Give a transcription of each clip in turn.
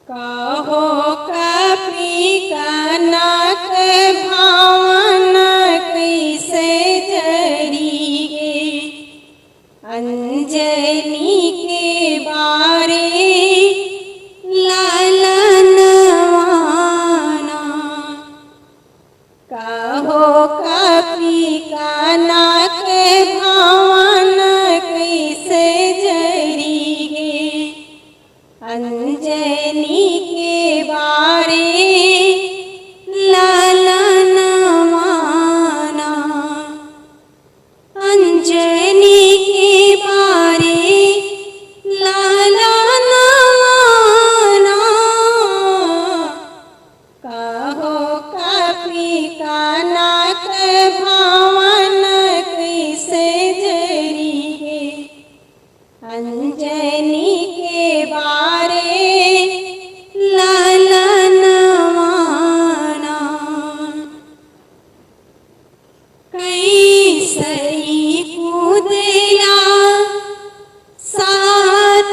कहो कपि कनक भावन कैसे जरी गे, अंजनी के बारे लालन माना। कहो कपि कनक भावन कैसे जरी गे, अंजनी के बारे लालन माना। अंजनी के बारे लालन माना। कहो कपि कनक भावन कैसे जरी गे, अंजनी के बारे लालन माना। कैसई कूदला सात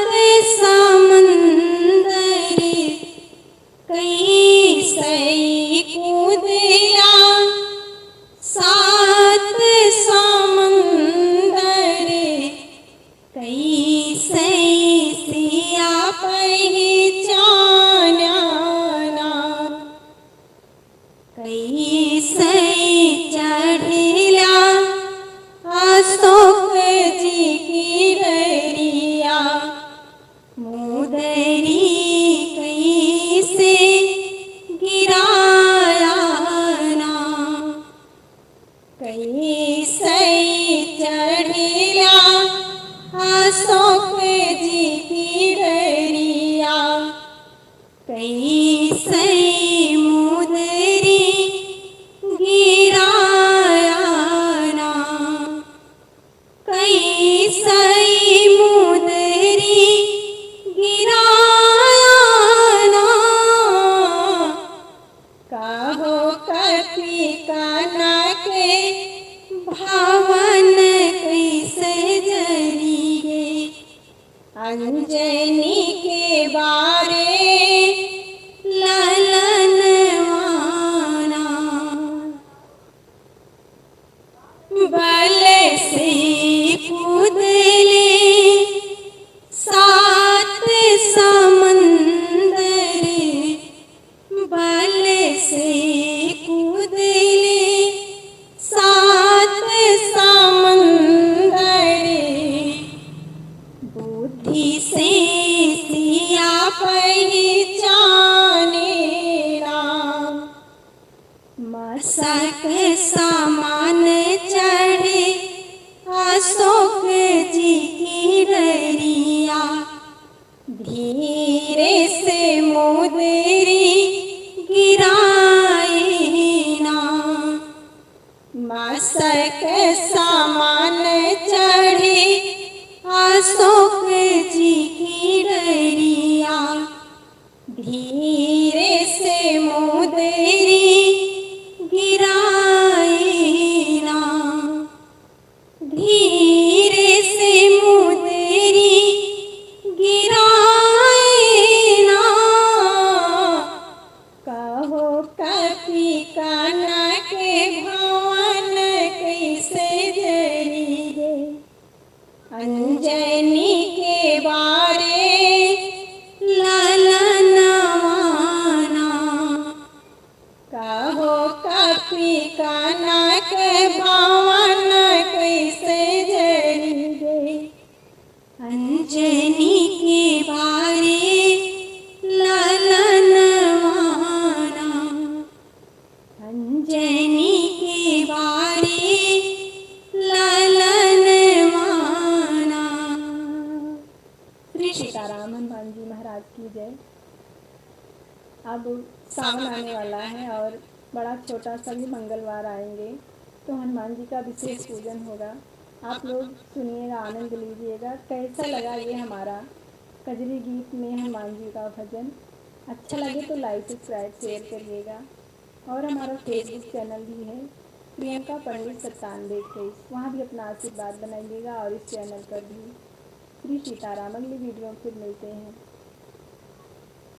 समंदर, कैसई कूदला सात समंदर, कैसई सिया पहचाना ना। कैसई चढ़िला अशोक जी की डरिया, मुदरी कैसे गिराया ना। कैसई चढ़िला अशोक जी की डरिया, कैसई मुदरी गिराया ना। कैसई मुदरी गिराया ना। कहो कपि कनक भावन कैसे जरी गे, अंजनी के बारे लालन माना। बल से कूदले सात समंदर, बल से कूदले सात समंदर, बुद्धि से सिया पहचाने ना। मस्तक समान चढ़े अशोक जी की डरिया, धीरे से मुदरी गिराए ना। मस्तक समान चढ़े अशोक जी की डरिया, धीरे से मुदरी गिराए ना। धीरे से मुदरी गिराए ना। कहो कपि कनक भावन कैसे जरी गे, अंजनी के बारे लालन माना। कहो कपि कनक भावन कैसे जरी गे, अंजनी के बारे लालन माना। अंजनी के बारे लालन माना। श्री सीताराम हनुमान जी महाराज की जय। अब सावन आने वाला है और बड़ा छोटा सा भी मंगलवार आएंगे, तो हनुमान जी का विशेष पूजन होगा। आप लोग सुनिएगा, आनंद लीजिएगा। कैसा लगा ये हमारा कजरी गीत में हनुमान जी का भजन? अच्छा लगे तो लाइक सब्सक्राइब शेयर करिएगा। और हमारा फेसबुक चैनल भी है प्रियंका पंडित 9723, वहाँ भी अपना आशीर्वाद बनाइएगा और इस चैनल पर भी। श्री सीताराम। अगली वीडियो में फिर मिलते हैं।